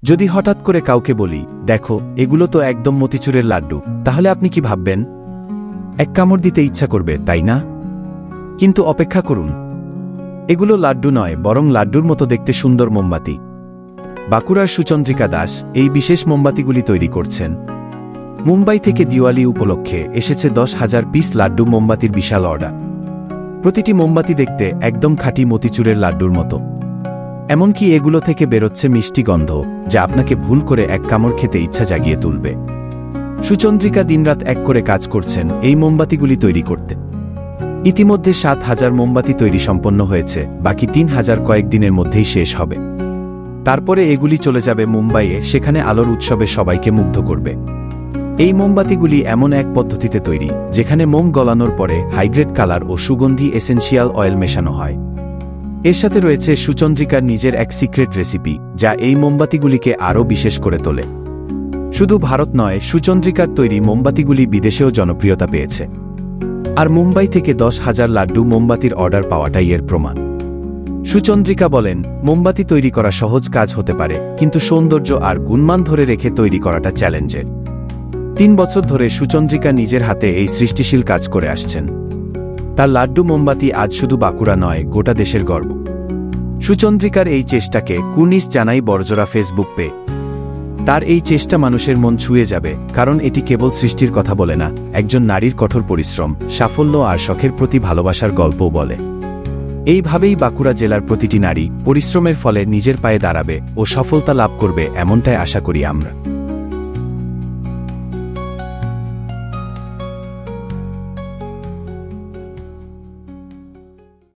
যদি হঠাৎ করে কাউকে বলি, দেখো এগুলো তো একদম মতিচুরের লাড্ডু, তাহলে আপনি কি ভাববেন? এক কামড় দিতে ইচ্ছা করবে, তাই না? কিন্তু অপেক্ষা করুন, এগুলো লাড্ডু নয়, বরং লাড্ডুর মতো দেখতে সুন্দর মোমবাতি। বাঁকুড়ার সুচন্দ্রিকা দাস এই বিশেষ মোমবাতিগুলি তৈরি করছেন। মুম্বাই থেকে দিওয়ালি উপলক্ষে এসেছে 10,000 পিস লাড্ডু মোমবাতির বিশাল অর্ডার। প্রতিটি মোমবাতি দেখতে একদম খাঁটি মতিচুরের লাড্ডুর মতো। এমনকি এগুলো থেকে বেরোচ্ছে মিষ্টি গন্ধ, যা আপনাকে ভুল করে এক কামড় খেতে ইচ্ছা জাগিয়ে তুলবে। সুচন্দ্রিকা দিনরাত এক করে কাজ করছেন এই মোমবাতিগুলি তৈরি করতে। ইতিমধ্যে 7,000 মোমবাতি তৈরি সম্পন্ন হয়েছে, বাকি 3,000 কয়েকদিনের মধ্যেই শেষ হবে। তারপরে এগুলি চলে যাবে মুম্বাইয়ে, সেখানে আলোর উৎসবে সবাইকে মুগ্ধ করবে। এই মোমবাতিগুলি এমন এক পদ্ধতিতে তৈরি, যেখানে মোম গলানোর পরে হাইগ্রেড কালার ও সুগন্ধি এসেনশিয়াল অয়েল মেশানো হয়। এর সাথে রয়েছে সুচন্দ্রিকার নিজের এক সিক্রেট রেসিপি, যা এই মোমবাতিগুলিকে আরও বিশেষ করে তোলে। শুধু ভারত নয়, সুচন্দ্রিকার তৈরি মোমবাতিগুলি বিদেশেও জনপ্রিয়তা পেয়েছে। আর মুম্বাই থেকে 10,000 লাড্ডু মোমবাতির অর্ডার পাওয়াটাই এর প্রমাণ। সুচন্দ্রিকা বলেন, মোমবাতি তৈরি করা সহজ কাজ হতে পারে, কিন্তু সৌন্দর্য আর গুণমান ধরে রেখে তৈরি করাটা চ্যালেঞ্জের। 3 বছর ধরে সুচন্দ্রিকা নিজের হাতে এই সৃষ্টিশীল কাজ করে আসছেন। তার লাড্ডু মোমবাতি আজ শুধু বাঁকুড়া নয়, গোটা দেশের গর্ব। সুচন্দ্রিকার এই চেষ্টাকে কুর্নিশ জানাই বড়জোড়া ফেসবুক পে। তার এই চেষ্টা মানুষের মন ছুঁয়ে যাবে, কারণ এটি কেবল সৃষ্টির কথা বলে না, একজন নারীর কঠোর পরিশ্রম, সাফল্য আর শখের প্রতি ভালোবাসার গল্পও বলে। এইভাবেই বাঁকুড়া জেলার প্রতিটি নারী পরিশ্রমের ফলে নিজের পায়ে দাঁড়াবে ও সফলতা লাভ করবে, এমনটাই আশা করি আমরা।